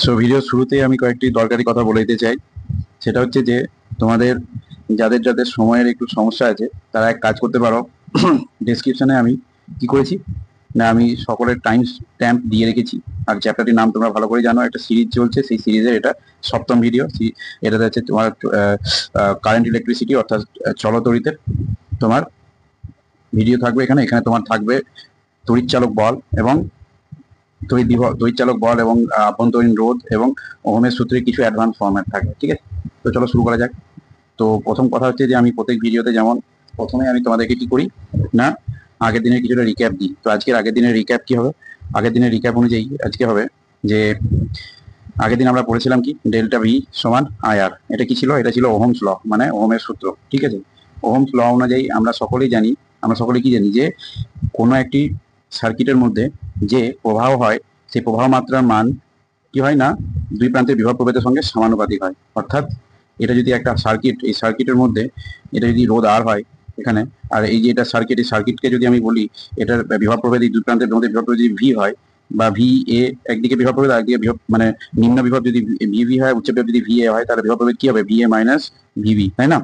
So video শুরুতেই আমি কয়েকটি দরকারি কথা বলে দিতে চাই। সেটা হচ্ছে যে তোমাদের যাদের যাদের সময়ের একটু সমস্যা আছে তারা এক কাজ করতে পারো। ডেসক্রিপশনে আমি কি করেছি না, আমি সকলের টাইম স্ট্যাম্প দিয়ে রেখেছি। আর চ্যাপ্টারটির নাম তোমরা ভালো করে জানো, একটা সিরিজ চলছে, সেই সিরিজের এটা সপ্তম ভিডিও। এটাতে হচ্ছে তোমার কারেন্ট ইলেকট্রিসিটি, অর্থাৎ চলতড়িতের তোমার ভিডিও থাকবে। এখানে এখানে তোমার থাকবে তড়িৎচালক বল এবং তড়িৎচালক বল এবং আভ্যন্তরীণ রোধ এবং ওহমের সূত্রে কিছু অ্যাডভান্স ফর্ম্যাট থাকে। ঠিক আছে, তো চলো শুরু করা যাক। তো প্রথম কথা হচ্ছে যে আমি প্রত্যেক ভিডিওতে যেমন প্রথমে আমি তোমাদেরকে কি করি না, আগের দিনের কিছুটা রিক্যাপ দিই। তো আজকের আগের দিনের রিক্যাপ কি হবে? আগের দিনের রিক্যাপ অনুযায়ী আজকে হবে যে আগের দিন আমরা পড়েছিলাম কি ডেল্টা ভি সমান আইআর। এটা কি ছিল? এটা ছিল ওহমস ল, মানে ওহমের সূত্র। ঠিক আছে, ওহমস ল অনুযায়ী আমরা সকলেই জানি, আমরা সকলে কি জানি যে কোনো একটি সার্কিটের মধ্যে যে প্রবাহ হয় সেই প্রবাহ মাত্রার মান কি হয় না, দুই প্রান্তের বিভব প্রভেদের সঙ্গে সমানুপাতিক হয়। অর্থাৎ এটা যদি একটা সার্কিট, এই সার্কিটের মধ্যে এটা যদি রোধ আর হয় এখানে, আর এই যে এটা সার্কিট, এই সার্কিটকে যদি আমি বলি এটার বিভব প্রভেদ, এই দুই প্রান্তের মধ্যে বিভব প্রভেদ যদি ভি হয়, বা ভি এ একদিকে বিভব প্রভেদ, একদিকে বিভব মানে নিম্ন বিভব যদি ভিভি হয়, উচ্চ বিভব যদি ভি এ হয়, তাহলে বিভব প্রভেদ কি হবে? ভি এ মাইনাস ভিভি, তাই না?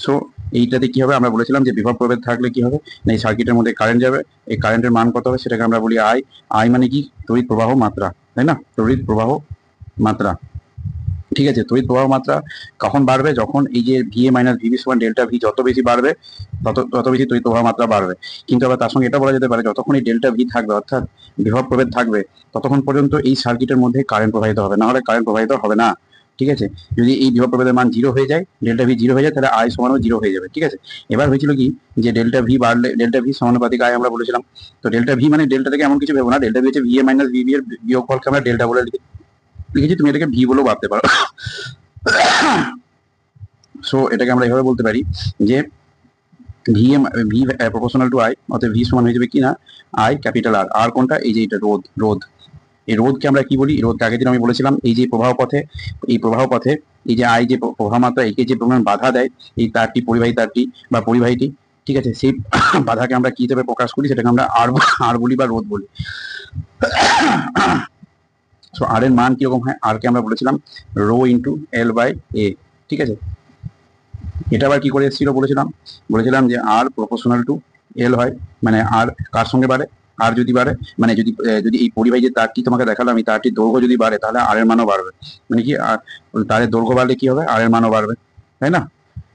সো এইটাতে কি হবে? আমরা বলেছিলাম যে বিভব প্রভেদ থাকলে কি হবে না, এই সার্কিটের মধ্যে কারেন্ট যাবে। এই কারেন্টের মান কত হবে সেটাকে আমরা বলি আই। আই মানে কি? তড়িৎ প্রবাহ মাত্রা, তাই না? তড়িৎ প্রবাহ মাত্রা। ঠিক আছে, তড়িৎ প্রবাহ মাত্রা কখন বাড়বে? যখন এই যে ভি এ মাইনাস ভিভি সমান ডেল্টা ভি যত বেশি বাড়বে তত বেশি তড়িৎ প্রবাহ মাত্রা বাড়বে। কিন্তু আবার তার সঙ্গে এটা বলা যেতে পারে, যতক্ষণ এই ডেল্টা ভি থাকবে অর্থাৎ বিভব প্রভেদ থাকবে ততক্ষণ পর্যন্ত এই সার্কিটের মধ্যে কারেন্ট প্রবাহিত হবে, না হলে কারেন্ট প্রবাহিত হবে না। ঠিক আছে, যদি এই বিভব প্রভেদের মান জিরো হয়ে যায়, ডেল্টা ভি জিরো হয়ে যায়, তাহলে আই সমানও জিরো হয়ে যাবে। ঠিক আছে, এবার হয়েছিল কি যে ডেল্টা ভি বাড়লে ডেল্টা ভি সমানুপাতিক আই আমরা বলেছিলাম। তো ডেল্টা ভি মানে ডেল্টা থেকে এমন কিছু ভেবো না, ডেল্টা ভি হচ্ছে ভি এ মাইনাস ভিভি এর বিয়োগফলকে আমরা ডেল্টা বলে লিখেছি, তুমি এটাকে ভি বলেও ভাবতে পারো। সো এটাকে আমরা এভাবে বলতে পারি যে V M V proportional to I, অর্থাৎ ভি সমান হয়ে যাবে কি না আই ক্যাপিটাল আর। আর কোনটা? এই যে এটা রোধ। রোধ, এই রোধকে আমরা কি বলি? রোধকে আগের দিন আমি বলেছিলাম এই যে প্রবাহ পথে, এই প্রবাহ পথে এই যে আই যে প্রবাহ মাত্রা একে যে পরিমাণ বাধা দেয়, এই তারটি পরিবাহী তারটি বা পরিবাহীটি, ঠিক আছে, সেই বাধাকে আমরা কি হিসেবে প্রকাশ করি? সেটাকে আমরা আর আর বলি বা রোধ বলি। সো আর এর মান কিরকম হয়? আর কে আমরা বলেছিলাম রো ইন্টু এল বাই এ। ঠিক আছে, এটা আবার কি করে এসেছিল বলেছিলাম? বলেছিলাম যে আর প্রপোর্শনাল টু এল হয়, মানে আর কার সঙ্গে বাড়ে? আর যদি বাড়ে মানে যদি যদি এই পরিবাহী যে তারটি তোমাকে দেখালাম, এই তারটির দৈর্ঘ্য যদি বাড়ে তাহলে আর এর মানও বাড়বে। মানে কি, আর তারের দৈর্ঘ্য বাড়লে কি হবে? আর এর মানও বাড়বে, তাই না?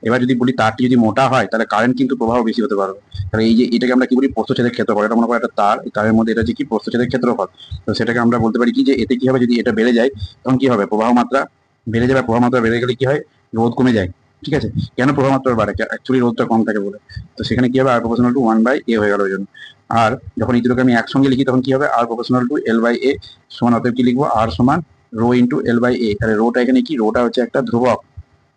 এবার যদি বলি তারটি যদি মোটা হয় তাহলে কারেন্ট কিন্তু প্রবাহ বেশি হতে পারবে। তাহলে এই যে এটাকে আমরা কি বলি? প্রস্থচ্ছেদের ক্ষেত্রফল। এটা মনে করো একটা তার, এই তারের মধ্যে এটা যে কি প্রস্থচ্ছেদের ক্ষেত্রফল। তো সেটাকে আমরা বলতে পারি কি যে এতে কি হবে, যদি এটা বেড়ে যায় তখন কি হবে? প্রবাহ মাত্রা বেড়ে যাবে। প্রবাহ মাত্রা বেড়ে গেলে কি হয়? রোধ কমে যায়। ঠিক আছে, কেন? প্রবাহ মাত্রা বাড়ে, অ্যাকচুয়ালি রোধটা কম থাকে বলে। তো সেখানে কি হবে? আর প্রপোর্শনাল টু ওয়ান বাই এ হয়ে গেল ওই জন্য। আর যখন এই দুটোকে আমি একসঙ্গে লিখি তখন কি হবে? আর প্রপোর্শনাল টু এল বাই এ সমান, অতএব কি লিখবো? আর সমান রো ইন্টু এল বাই এ। তাহলে রোটা এখানে কি? রোটা হচ্ছে একটা ধ্রুবক।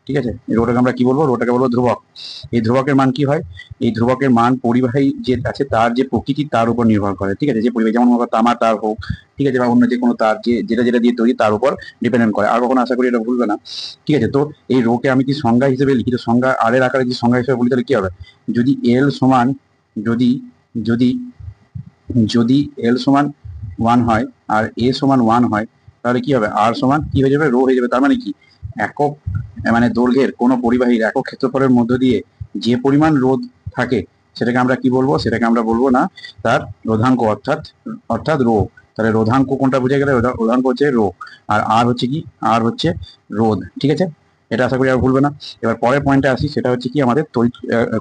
ঠিক আছে, এই রোটাকে আমরা কি বলবো? রোটাকে বলবো ধ্রুবক। এই ধ্রুবকের মান কি হয়? এই ধ্রুবকের মান পরিবাহী যে আছে তার যে প্রকৃতি তার উপর নির্ভর করে। ঠিক আছে, যে পরিবাহী, যেমন তামা তার হোক, ঠিক আছে, বা অন্য যে কোনো তার যে যেটা যেটা দিয়ে তৈরি তার উপর ডিপেন্ডেন্ট করে। আর কখনো আশা করি এটা ভুলবে না। ঠিক আছে, তো এই রোকে আমি কি সংজ্ঞা হিসেবে লিখিত সংজ্ঞা আর এর আকারে যদি সংজ্ঞা হিসেবে বলি তাহলে কি হবে? যদি এল সমান, যদি যদি যদি এল সমান ওয়ান হয় আর এ সমান ওয়ান হয়, তাহলে কি হবে? আর সমান কি হয়ে যাবে? রো হয়ে যাবে। তার মানে কি, একক মানে দৈর্ঘ্যের কোনো পরিবাহীর একক ক্ষেত্রফলের মধ্য দিয়ে যে পরিমাণ রোধ থাকে সেটাকে আমরা কি বলবো? সেটাকে আমরা বলবো না তার রোধাঙ্ক, অর্থাৎ অর্থাৎ রো। তাহলে রোধাঙ্ক কোনটা বুঝে গেলে? রোধাঙ্ক হচ্ছে রো, আর আর হচ্ছে কি? আর হচ্ছে রোধ। ঠিক আছে, এটা আশা করি আর ভুলবে না। এবার পরের পয়েন্টে আসি, সেটা হচ্ছে কি আমাদের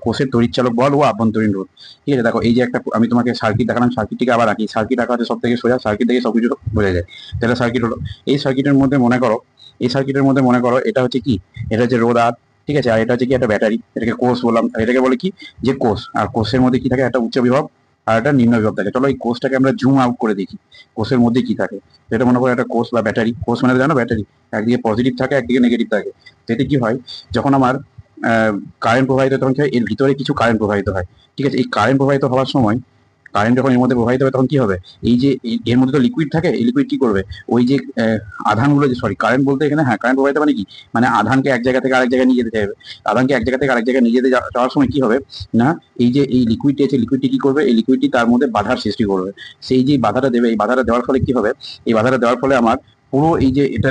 কোষের তড়িৎচালক বল ও আভ্যন্তরীণ রোধ। ঠিক আছে, দেখো এই যে একটা আমি তোমাকে সার্কিট দেখালাম, সার্কিটটিকে আবার আঁকি। সার্কিট আঁকা হচ্ছে সব থেকে সোজা, সার্কিট থেকে সবকিছু বোঝা যায়। তাহলে সার্কিট হলো, এই সার্কিটের মধ্যে মনে করো, এই সার্কিটের মধ্যে মনে করো এটা হচ্ছে কি? এটা হচ্ছে রোধ আর, ঠিক আছে, আর এটা হচ্ছে কি? একটা ব্যাটারি। এটাকে কোষ বললাম, আর এটাকে বলে কি? যে কোষ। আর কোষের মধ্যে কি থাকে? একটা উচ্চ বিভব আর একটা নিম্ন বিভব থাকে। চলো এই কোষটাকে আমরা জুম আউট করে দেখি, কোষের মধ্যে কি থাকে। তো এটা মনে করো একটা কোষ বা ব্যাটারি। কোষ মানে জানো ব্যাটারি, একদিকে পজিটিভ থাকে একদিকে নেগেটিভ থাকে। তো এতে কি হয়? যখন আমার কারেন্ট প্রবাহিত, তখন কি হয়? এর ভিতরে কিছু কারেন্ট প্রবাহিত হয়। ঠিক আছে, এই কারেন্ট প্রবাহিত হওয়ার সময়, কারেন্ট যখন এর মধ্যে প্রবাহিত হবে তখন কি হবে? এই যে এর মধ্যে তো লিকুইড থাকে, এই লিকুইড কি করবে? ওই যে আধানগুলো, যে সরি কারেন্ট বলতে এখানে, হ্যাঁ কারেন্ট প্রবাহিত মানে কি, মানে আধানকে এক জায়গা থেকে আরেক জায়গায় নিয়ে যেতে চাইবে। আধানকে এক জায়গা থেকে আরেক জায়গায় নিয়ে যেতে যাওয়ার সময় কি হবে না, এই যে এই লিকুইডটি আছে, লিকুইডটি কি করবে? এই লিকুইডটি তার মধ্যে বাধার সৃষ্টি করবে। সেই যে বাধাটা দেবে, এই বাধাটা দেওয়ার ফলে কি হবে? এই বাধাটা দেওয়ার ফলে আমার পুরো এই যে এটা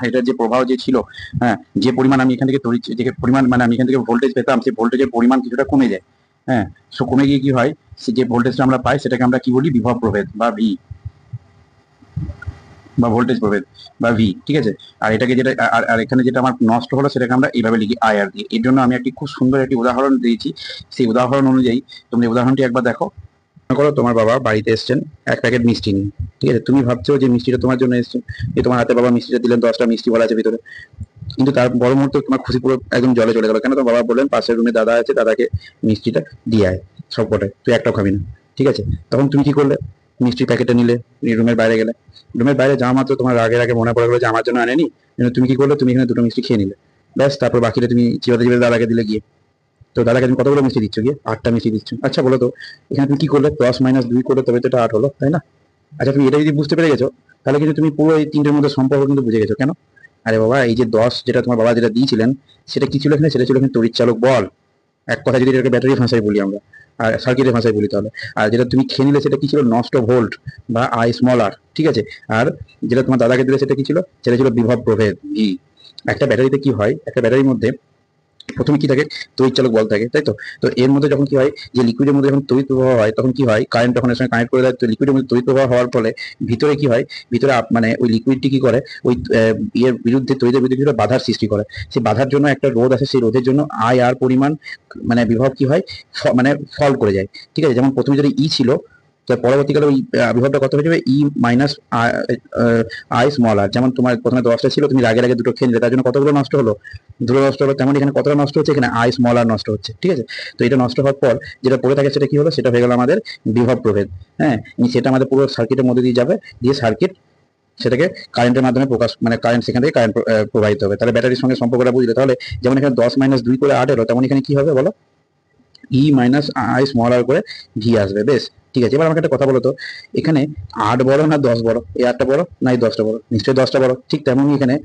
এটার যে প্রবাহ যে ছিল, হ্যাঁ, যে পরিমাণ আমি এখান থেকে তড়িৎ যে পরিমাণ মানে আমি এখান থেকে ভোল্টেজ পেতাম, সেই ভোল্টেজের পরিমাণ কিছুটা কমে যায়। হ্যাঁ, সো কমে গিয়ে কি হয়, সে যে ভোল্টেজটা আমরা পাই সেটাকে আমরা কি বলি, বিভব প্রভেদ বা ভি বা ভোল্টেজ প্রভেদ বা ভি, ঠিক আছে। আর এটাকে যেটা আর এখানে যেটা আমার নষ্ট হলো সেটাকে আমরা এইভাবে লিখি আই আর দিয়ে। এর জন্য আমি একটি খুব সুন্দর একটি উদাহরণ দিয়েছি। সেই উদাহরণ অনুযায়ী তোমরা উদাহরণটি একবার দেখো। মনে করো তোমার বাবা বাড়িতে এসছেন এক প্যাকেট মিষ্টি নিয়ে, ঠিক আছে। তুমি ভাবছো যে মিষ্টিটা তোমার জন্য এসছে, যে তোমার হাতে বাবা মিষ্টিটা দিলেন, 10টা মিষ্টি ভরা আছে ভিতরে। কিন্তু তার বড় মুহূর্তে তোমার খুশি পুরো একদম জলে চলে গেল। কেন? তোমার বাবা বললেন পাশের রুমে দাদা আছে, দাদাকে মিষ্টিটা দিয়ে আয় সব কটায়, তুই একটাও খাবি না, ঠিক আছে। তখন তুমি কি করলে, মিষ্টির প্যাকেটটা নিলে, রুমের বাইরে গেলে। রুমের বাইরে যাওয়া মাত্র তোমার আগের আগে মনে পড়ে গেলো যে আমার জন্য আনেনি, কিন্তু তুমি কি করলে, তুমি এখানে 2টো মিষ্টি খেয়ে নিলে। ব্যাস, তারপর বাকিটা তুমি চিবাতে চিবাতে দাদাকে দিলে গিয়ে। তো দাদাকে তুমি কতগুলো মিষ্টি দিচ্ছ গিয়ে? 8টা মিষ্টি দিচ্ছ। আচ্ছা বলো তো, এখানে তুমি কি করলে, +-2 করলে তবে তো এটা 8 হলো, তাই না? আচ্ছা, তুমি এটা যদি বুঝতে পেরে গেছো, তাহলে কিন্তু তুমি পুরো এই তিনটের মধ্যে সম্পর্ক কিন্তু বুঝে গেছো। কেন? আরে বাবা, এই যে 10 যেটা তোমার বাবা যেটা দিয়েছিলেন, সেটা কি ছিল এখানে? সেটা ছিল এখানে তড়িৎচালক বল। এক কথা যদি এটাকে ব্যাটারি ভাষায় বলি আমরা, আর সার্কিটের ভাষায় বলি তাহলে। আর যেটা তুমি খেয়ে নিলে সেটা কি ছিল? নষ্ট ভোল্ট বা আই স্মল আর, ঠিক আছে। আর যেটা তোমার দাদাকে দিলে সেটা কি ছিল? সেটা ছিল বিভব প্রভেদ ভি। একটা ব্যাটারিতে কি হয়, একটা ব্যাটারির মধ্যে প্রথমে কি থাকে, তড়িৎ চালক বল থাকে, তাই তো। তো এর মধ্যে যখন কি হয়, যে লিকুইডের মধ্যে যখন তড়িৎ প্রবাহ হয়, তখন কি হয়, কারেন্ট যখন এর সঙ্গে কানেক্ট করে দেয়, তো লিকুইডের মধ্যে তড়িৎ প্রবাহ হওয়ার ফলে ভিতরে কি হয়, ভিতরে মানে ওই লিকুইডটি কি করে, ওই ইয়ের বিরুদ্ধে, তড়িতের বিরুদ্ধে কিছুটা বাধার সৃষ্টি করে। সেই বাধার জন্য একটা রোধ আছে, সেই রোধের জন্য আই আর পরিমাণ মানে বিভব কি হয়, মানে ফল করে যায়, ঠিক আছে। যেমন প্রথমে যদি ই ছিল, তো পরবর্তীকালে ওই বিভবটা কত হয়ে যাবে, ই মাইনাস আই স্মল আর। যেমন তোমার প্রথমে 10টা ছিল, তুমি রাগে রাগে 2টো খেয়ে নিলে, তার জন্য কতগুলো নষ্ট হলো, 2টো নষ্ট হলো। তেমন এখানে কতটা নষ্ট হচ্ছে, এখানে আই স্মল আর নষ্ট হচ্ছে, ঠিক আছে। তো এটা নষ্ট হওয়ার পর যেটা পড়ে থাকে সেটা কি হলো, সেটা হয়ে গেল আমাদের বিভব প্রভেদ। হ্যাঁ, সেটা আমাদের পুরো সার্কিটের মধ্যে দিয়ে যাবে, দিয়ে সার্কিট সেটাকে কারেন্টের মাধ্যমে প্রকাশ, মানে কারেন্ট সেখান থেকে কারেন্ট প্রবাহিত হবে। তাহলে ব্যাটারির সঙ্গে সম্পর্কটা বুঝলে, তাহলে যেমন এখানে 10-2 করে 8 এলো, তেমন এখানে কি হবে বলো, ই মাইনাস আই স্মল আর করে ভি আসবে। বেশ, ঠিক আছে। এবার আমাকে একটা কথা বলো তো, এখানে 8 বড় না 10 বড়? এই 8টা বড় না এই 10টা বড়? নিশ্চয়ই 10টা বড়। ঠিক তেমনই এখানে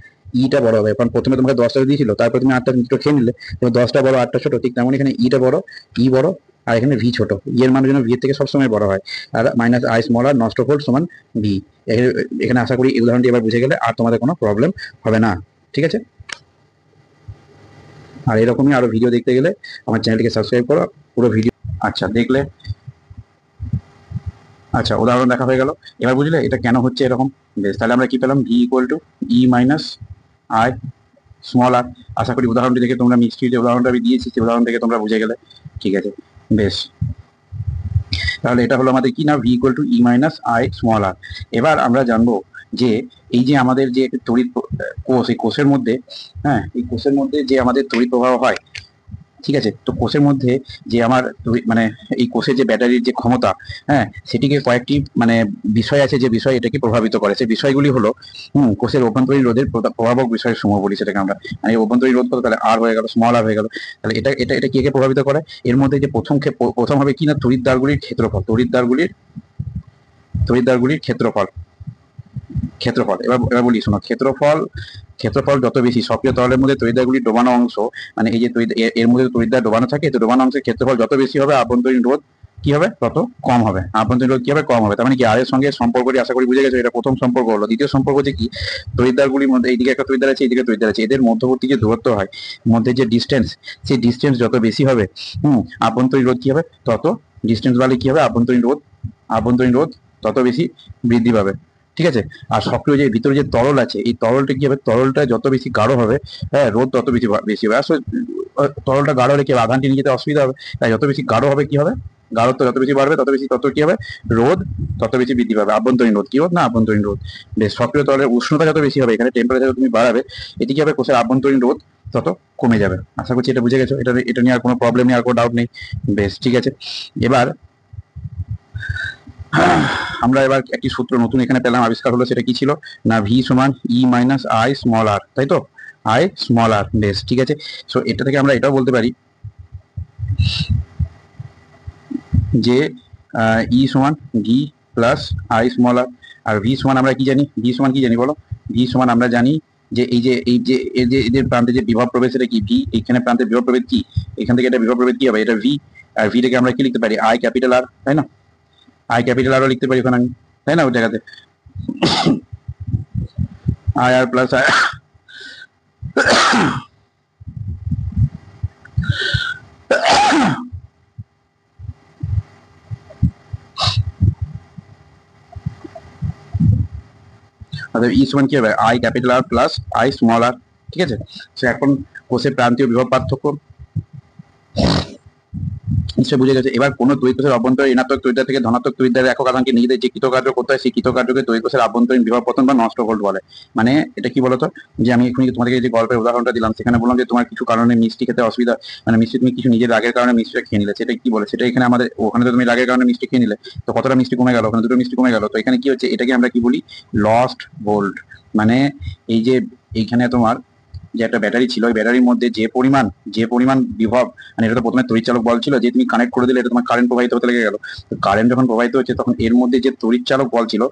ইটা বড় হবে, কারণ প্রথমে তোমাকে 10টা দিয়েছিল, তারপর তুমি 8টা দুটো খেয়ে নিলে, তো 10টা বড় 8টা ছোট। ঠিক তেমন এখানে ইটা বড়, ই বড়, আর এখানে ভি ছোট। ই এর মানের জন্য ভি এর থেকে সবসময় বড় হয়। আর মাইনাস আই স্মল আর নষ্ট ভোল্ট সমান ভি। এখানে আশা করি এই উদাহরণটি এবার বুঝে গেলে আর তোমাদের কোনো প্রবলেম হবে না, ঠিক আছে। আর এরকমই আরো ভিডিও দেখতে গেলে আমার চ্যানেলটিকে সাবস্ক্রাইব করো, পুরো ভিডিও। আচ্ছা, দেখলে। আচ্ছা, উদাহরণ দেখা হয়ে গেল। এবার বুঝলে এটা কেন হচ্ছে এরকম। বেশ, তাহলে আমরা কি পেলাম, V equal to E minus I small r. আশা করি উদাহরণটি দেখে তোমরা মিষ্টির যে উদাহরণটা আমি দিয়েছি, সেই উদাহরণ থেকে তোমরা বুঝে গেলে, ঠিক আছে। বেশ, তাহলে এটা হলো আমাদের কি না, V equal to E minus I small r. এবার আমরা জানবো যে এই যে আমাদের যে তড়িৎ কোষ, এই কোষের মধ্যে, হ্যাঁ, এই কোষের মধ্যে যে আমাদের তড়িৎ প্রবাহ হয়, ঠিক আছে। তো কোষের মধ্যে যে আমার মানে এই কোষের যে ব্যাটারির যে ক্ষমতা, হ্যাঁ, সেটিকে কয়েকটি মানে বিষয় আছে, যে বিষয় এটাকে প্রভাবিত করে। সেই বিষয়গুলি হলো কোষের অভ্যন্তরীণ রোধের প্রভাবক বিষয় সমূহ বলি সেটাকে আমরা। মানে অভ্যন্তরীণ রোধ কত, তাহলে আর হয়ে গেল, স্মল আর হয়ে গেল। তাহলে এটা এটা এটা কে প্রভাবিত করে? এর মধ্যে যে প্রথম হবে কি না, তড়িৎদ্বারগুলির ক্ষেত্রফল, তড়িৎদ্বারগুলির ক্ষেত্রফল। এবার এবার বলি শোনো, ক্ষেত্রফল যত বেশি, সক্রিয় তরলের মধ্যে তড়িৎদ্বারগুলি ডোবানো অংশ, মানে এই যে এর মধ্যে তড়িৎদ্বার ডোবানো থাকে, তো ডোবানো অংশের ক্ষেত্রফল যত বেশি হবে, আভ্যন্তরীণ রোধ কি হবে, তত কম হবে। আভ্যন্তরীণ রোধ কি হবে, কম হবে। তার মানে কি, আর এর সঙ্গে সম্পর্কটি আশা করি বুঝে গেছো। এটা প্রথম সম্পর্ক হলো। দ্বিতীয় সম্পর্ক যে কি, তড়িৎদ্বারগুলির মধ্যে এইদিকে একটা তড়িৎদ্বার আছে, এইদিকে তড়িৎদ্বার আছে, এদের মধ্যবর্তী যে দূরত্ব হয়, মধ্যে যে ডিস্টেন্স, সেই ডিস্টেন্স যত বেশি হবে, আভ্যন্তরীণ রোধ কি হবে, তত ডিস্টেন্স বাড়লে কি হবে, আভ্যন্তরীণ রোধ তত বেশি বৃদ্ধি পাবে, ঠিক আছে। আর সক্রিয় যে ভিতরে যে তরল আছে, এই তরলটা কি হবে, তরলটা যত বেশি গাঢ় হবে, হ্যাঁ, রোধ তত বেশি বেশি হবে। আসলে তরলটা গাঢ় হলে কি হবে, আধানটি নিয়ে যেতে অসুবিধা হবে। তাই যত বেশি গাঢ় হবে কি হবে, গাঢ়ত্ব যত বেশি বাড়বে, তত কি হবে, রোধ তত বেশি বৃদ্ধি পাবে। আভ্যন্তরীণ রোধ, কি রোধ না, আভ্যন্তরীণ রোধ। বেশ, সক্রিয় তরলের উষ্ণতা যত বেশি হবে, এখানে টেম্পারেচার তুমি বাড়াবে, এটি কি হবে, কোষের আভ্যন্তরীণ রোধ তত কমে যাবে। আশা করছি এটা বুঝে গেছো। এটা নিয়ে আর কোনো প্রবলেম নেই, আর কোনো ডাউট নেই। বেশ, ঠিক আছে। এবার আমরা এবার একটি সূত্র নতুন এখানে পেলাম, আবিষ্কার হলো। সেটা কি ছিল না, ভি সমান ই মাইনাস আই স্মল আর, তাই তো, আই স্মল আর। বেশ, ঠিক আছে। সো এটা থেকে আমরা এটাও বলতে পারি যে ই সমান V plus I small r. আর ভি সমান আমরা কি জানি, ভি সমান কি জানি বলো, ভি সমান আমরা জানি যে এদের প্রান্তে যে বিভব প্রভেদ, সেটা কি, ভি। এইখানে প্রান্তে বিভব প্রভেদ কি, এখান থেকে এটা বিভব প্রভেদ কি হবে, এটা ভি। আর ভি থেকে আমরা কি লিখতে পারি, আই ক্যাপিটাল আর, তাই না। আই ক্যাপিটাল আরও লিখতে পারি ওখানে আমি, তাই না, ওই জায়গাতে। আই আর প্লাস আই, অর্থাৎ ই সমান কি হবে I capital R plus I small r, ঠিক আছে। সে এখন কোষের প্রান্তীয় বিভব পার্থক্য নিশ্চয় বুঝে গেছে। এবার কোনো তড়িৎ কোষের অভ্যন্তরীণ ঋণাত্মক তড়িৎদ্বার থেকে ধনাত্মক তড়িৎদ্বারের একক আধানকে নিজেদের যে কৃতকার্য করতে হয় সেই কৃতকার্যকে তড়িৎ কোষের আভ্যন্তরীণ বিভব পতন বা নষ্ট ভোল্ট বলে। মানে এটা কি বলতো, যে আমি এখনই তোমাদেরকে যে গল্পের উদাহরণটা দিলাম সেখানে বললাম যে তোমার কিছু কারণে মিষ্টি খেতে অসুবিধা, মানে মিষ্টি তুমি কিছু নিজের রাগের কারণে মিষ্টিটা খেয়ে নিলে, সেটা কি বলে, সেটা এখানে আমাদের ওখানে তো তুমি রাগের কারণে মিষ্টি খেয়ে নিলে, তো কতটা মিষ্টি কমে গেল, ওখানে দুটো মিষ্টি কমে গেল, তো এখানে কি হচ্ছে, এটাকে আমরা কি বলি লস্ট ভোল্ট। মানে এই যে এইখানে তোমার যে একটা ব্যাটারি ছিল, ওই ব্যাটারির মধ্যে যে পরিমাণ বিভব, মানে এটা তো প্রথমে তড়িৎচালক বল ছিল, যে তুমি কানেক্ট করে দিলে এটা তোমার কারেন্ট প্রবাহিত হতে লেগে গেল। তো কারেন্ট যখন প্রবাহিত হচ্ছে তখন এর মধ্যে যে তড়িৎচালক বল ছিল,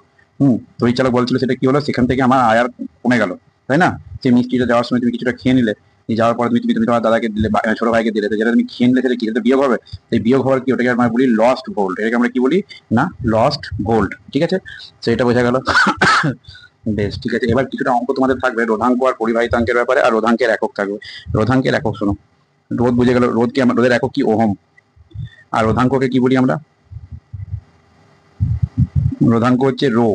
তড়িৎচালক বল ছিল, সেটা কি হলো, সেখান থেকে আমার আয়ার কমে গেল, তাই না। যে মিষ্টিটা যাওয়ার সময় তুমি কিছুটা খেয়ে নিলে, এই যাওয়ার পরে তুমি তুমি তুমি তোমার দাদাকে দিলে, ছোট ভাইকে দিলে, তো যেটা তুমি খেয়ে নিলে সেটা কি, সেটা বিয়োগ হবে। এই বিয়োগ হওয়ার কি, ওটাকে আমরা বলি লস্ট ভোল্ট। এটাকে আমরা কি বলি না, লস্ট ভোল্ট, ঠিক আছে। তো এটা বোঝা গেল। বেশ, ঠিক আছে। এবার কিছুটা অঙ্ক তোমাদের থাকবে রোধাঙ্ক আর পরিবাহিতাঙ্কের ব্যাপারে, আর রোধাঙ্কের একক থাকবে। রোধাঙ্কের একক শোনো, রোধ বুঝে গেল, রোধ কি আমরা, রোধের একক কি ওহম, আর রোধাঙ্ককে কি বলি আমরা, রোধাঙ্ক হচ্ছে রো।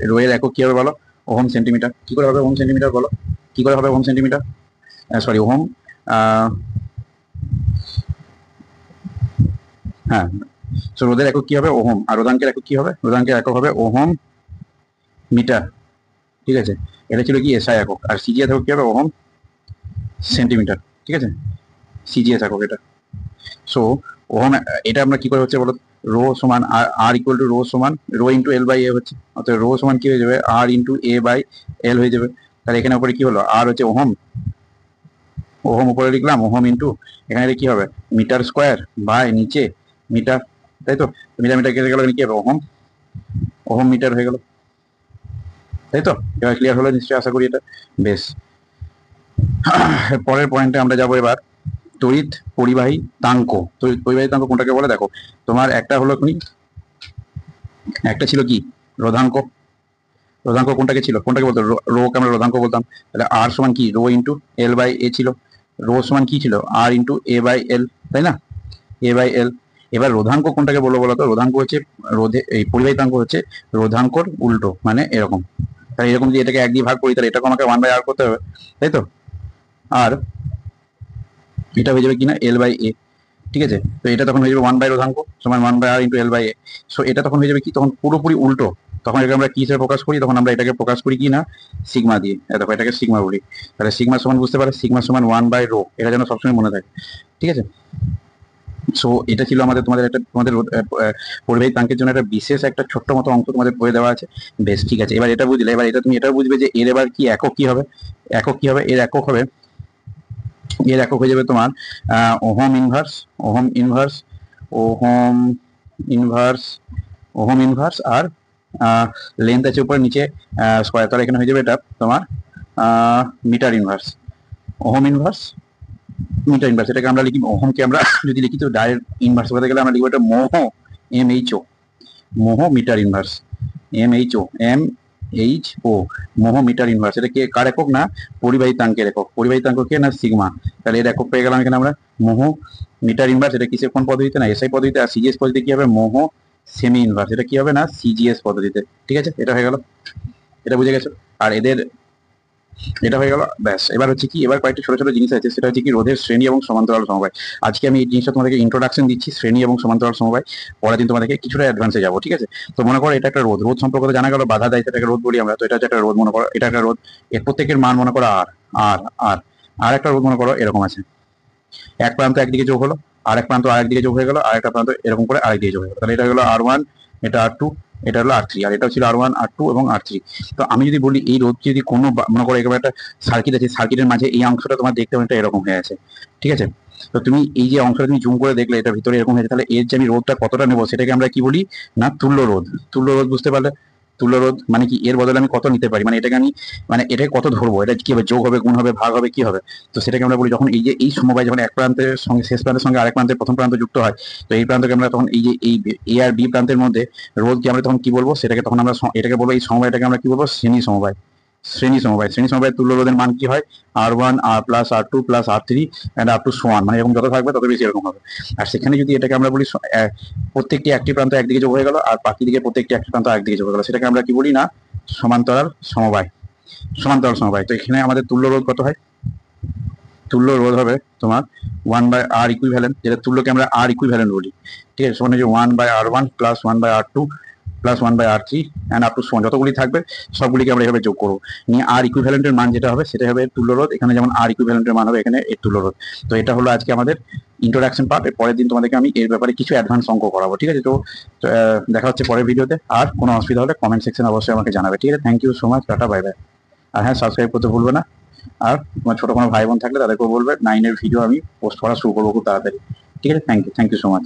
রো এর একক কি হবে বলো, ওহম সেন্টিমিটার। কি করে হবে ওহম সেন্টিমিটার বলো, কি করে হবে ওহম সেন্টিমিটার, সরি ওহম, হ্যাঁ। তো রোধের একক কি হবে ওহম, আর রোধাঙ্কের একক কি হবে, রোধাঙ্কের একক হবে ওহম মিটার, ঠিক আছে। এটা ছিল কি এসআই একক, আর সিজিএস একক কি হবে ওহম সেন্টিমিটার, ঠিক আছে। সিজিএস একক এটা। সো ওহম, এটা আমরা কি করে হচ্ছে বলো, রো সমান আর ইকুয়াল টু রো সমান রো ইন্টু এল বাই এ হচ্ছে, অর্থাৎ রো সমান কি হয়ে যাবে আর ইন্টু এ বাই এল হয়ে যাবে। তাহলে এখানে উপরে কি হলো, আর হচ্ছে ওহম, ওহম উপরে লিখলাম, ওহম ইন্টু এখানে কি হবে মিটার স্কোয়ার বাই নিচে মিটার, তাই তো। মিটার মিটার কেটে গেল, কি হবে ওহম, ওহম মিটার হয়ে গেল, তাই তো। এবার ক্লিয়ার হলো নিশ্চয়ই, আশা করি এটা। বেশ, পরের পয়েন্টে আমরা যাবো এবার, তড়িৎ পরিবাহী তাঙ্ক। তড়িৎ পরিবাহী তাঙ্ক কোনটাকে বলে দেখো, তোমার একটা হলো কি, একটা ছিল কি রোধাঙ্ক। রোধাঙ্ক কোনটাকে ছিল, কোনটাকে বলতো, রোকে আমরা রোধাঙ্ক বলতাম। তাহলে আর সমান কি রো ইন্টু এল বাই এ ছিল, রো সমান কি ছিল আর ইন্টু এ বাই এল, তাই না, এ বাই এল। এবার রোধাঙ্ক কোনটাকে বলবো বলতো, রোধাঙ্ক হচ্ছে রোধে, এই পরিবাহিতাঙ্ক হচ্ছে রোধাঙ্কর উল্টো, মানে এরকম। তাহলে এরকম যদি এটাকে এক দিয়ে ভাগ করি, তাহলে এটাকে আমাকে 1/r করতে হবে, তাই তো। আর এটা হয়ে যাবে কিনা এল বাই এ, ঠিক আছে। তো এটা তখন হয়ে যাবে 1/, রোধাঙ্ক সমান 1/r into L by A. So এটা তখন হয়ে যাবে কি, তখন পুরোপুরি উল্টো। তখন এটাকে আমরা কি হিসেবে প্রকাশ করি, তখন আমরা এটাকে প্রকাশ করি কি না সিগমা দিয়ে, দেখো এটাকে সিগমা বলি। তাহলে সিগমা সমান বুঝতে পারে, সিগমা সমান 1/ρ, এটা যেন সবসময় মনে থাকে, ঠিক আছে। সো এটা ছিল আমাদের, তোমাদের একটা, তোমাদের পরিবাহী তাঙ্কের জন্য একটা বিশেষ একটা ছোট্ট মতো অঙ্ক তোমাদের বলে দেওয়া আছে। বেশ, ঠিক আছে। এবার এটা বুঝলে, এবার এটা তুমি এটাও বুঝবে যে এর এবার কি একক কি হবে, একক কি হবে, এর একক হবে, এর একক হয়ে যাবে তোমার ohm inverse, ohm inverse, ohm inverse, ohm inverse, আর লেন্থ আছে উপরে নিচে স্কোয়ার, তাহলে এখানে হয়ে যাবে এটা তোমার metre inverse, ohm inverse metre inverse. এটাকে আমরা লিখি, ওহমকে আমরা যদি লিখি তো ডাইরেক্ট ইনভার্স করতে গেলে আমরা লিখবো এটা মোহ, M H O, mho metre inverse, M H O, M H O, mho metre inverse. এটা কে কার একক না, পরিবাহী তাঙ্কের একক। পরিবাহী তাঙ্ক কে না সিগমা। তাহলে এর একক পেয়ে গেলাম এখানে আমরা মোহ মিটার ইনভার্স। এটা কিসের কোন পদ্ধতিতে না এসআই পদ্ধতিতে, আর সিজিএস পদ্ধতিতে কি হবে মোহ সেমি ইনভার্স, এটা কি হবে না সিজিএস পদ্ধতিতে, ঠিক আছে। এটা হয়ে গেল, এটা বুঝে গেছো। আর এদের এটা হয়ে গেল। ব্যাস, এবার হচ্ছে কি, এবার কয়েকটি ছোট ছোট জিনিস আছে, সেটা হচ্ছে কি রোধের শ্রেণী এবং সমান্তরাল সমবায়। আজকে আমি এই জিনিসটা তোমাদেরকে ইন্ট্রোডাকশন দিচ্ছি, শ্রেণী এবং সমান্তরাল সমবায়। পরের দিন তোমাদেরকে কিছুটা অ্যাডভান্সে যাবো, ঠিক আছে। তো মনে করো এটা একটা রোধ, রোধ সম্পর্কে জানা গেল, বাধা দেয় সেটাকে রোধ বলি আমরা। তো এটা হচ্ছে একটা রোধ, মনে করো এটা একটা রোধ, এর প্রত্যেকের মান মনে করো আর, আর আর আর একটা রোধ মনে করো এরকম আছে, এক প্রান্ত একদিকে যোগ হলো, আর এক প্রান্ত আরেক দিকে যোগ হয়ে গেল, আর একটা প্রান্ত এরকম করে আরেক দিকে যোগ হয়ে গেল। তাহলে এটা হলো R1, এটা R2, এটা হলো R3, আর এটা ছিল R1, R2 এবং R3। তো আমি যদি বলি এই রোধ যদি কোনো মনে করো এরকম একটা সার্কিট আছে, সার্কিটের মাঝে এই অংশটা তোমার দেখতে অনেকটা এরকম হয়ে আছে, ঠিক আছে। তো তুমি এই যে অংশটা তুমি জুম করে দেখলে এটা ভিতরে এরকম হয়েছে, তাহলে এর যে আমি রোধটা কতটা নেবো সেটাকে আমরা কি বলি না তুল্য রোধ। তুল্য রোধ বুঝতে পারলে, তুল্য রোধ মানে কি, এর বদলে আমি কত নিতে পারি, মানে এটাকে আমি, মানে এটাকে কত ধরবো, এটা কি হবে, যোগ হবে, গুণ হবে, ভাগ হবে, কি হবে। তো সেটাকে আমরা বলি, যখন এই যে এই সমবায় যখন এক প্রান্তের সঙ্গে শেষ প্রান্তের সঙ্গে আরেক প্রান্তের প্রথম প্রান্ত যুক্ত হয়, তো এই প্রান্তকে আমরা তখন এই যে এই এ আর বি প্রান্তের মধ্যে রোধকে আমরা তখন কি বলবো, সেটাকে তখন আমরা এটাকে বলবো, এই সমবায়টাকে আমরা কি বলবো শ্রেণী সমবায়, শ্রেণী সমবায়, শ্রেণী সমবায়ের তুল্য রোধের মান কি হয়? R1 R plus R2 plus R3 and up to so on, মানে এরকম যত থাকবে তত বেশি এরকম হবে। আর সেখানে যদি এটাকে আমরা বলি প্রত্যেকটি একটি প্রান্ত একদিকে যোগ হয়ে গেল আর বাকি দিকে প্রত্যেকটি একটি প্রান্ত একদিকে যোগ হয়ে গেল, সেটাকে আমরা কি বলি না সমান্তরাল সমবায়। সমান্তরাল সমবায়। তো এখানে আমাদের তুল্য রোধ কত হয়? তুল্য রোধ হবে তোমার 1/R ইকুইভ্যালেন্ট, যেটা তুল্যকে আমরা R ইকুইভ্যালেন্ট বলি, ঠিক আছে? সমান যে 1/R1 plus 1/R2 plus 1/R3 and up to সমান যতগুলি থাকবে সবগুলিকে আমরা এভাবে যোগ করবো, নিয়ে আর ইকুইভ্যালেন্টের মান যেটা হবে সেটা হবে তুল্য রোধ। এখানে যেমন আর ইকুইভ্যালেন্টের মান হবে এখানে এর তুল্য রোধ। তো এটা হলো আজকে আমাদের ইন্ট্রোডাকশন পার্ট। পরের দিন তোমাদেরকে আমি এর ব্যাপারে কিছু অ্যাডভান্স অঙ্ক করাবো, ঠিক আছে? তো দেখা হচ্ছে পরের ভিডিওতে। আর কোনো অসুবিধা হলে কমেন্ট সেকশন অবশ্যই আমাকে জানাবে, ঠিক আছে? Thank you so much, tata, bye bye. আর হ্যাঁ, সাবস্ক্রাইব করতে ভুলবে না। আর তোমার ছোট কোনো ভাই বোন থাকলে তাদেরকেও বলবে 9 এর ভিডিও আমি পোস্ট করা শুরু করবো খুব তাড়াতাড়ি, ঠিক আছে? Thank you so much.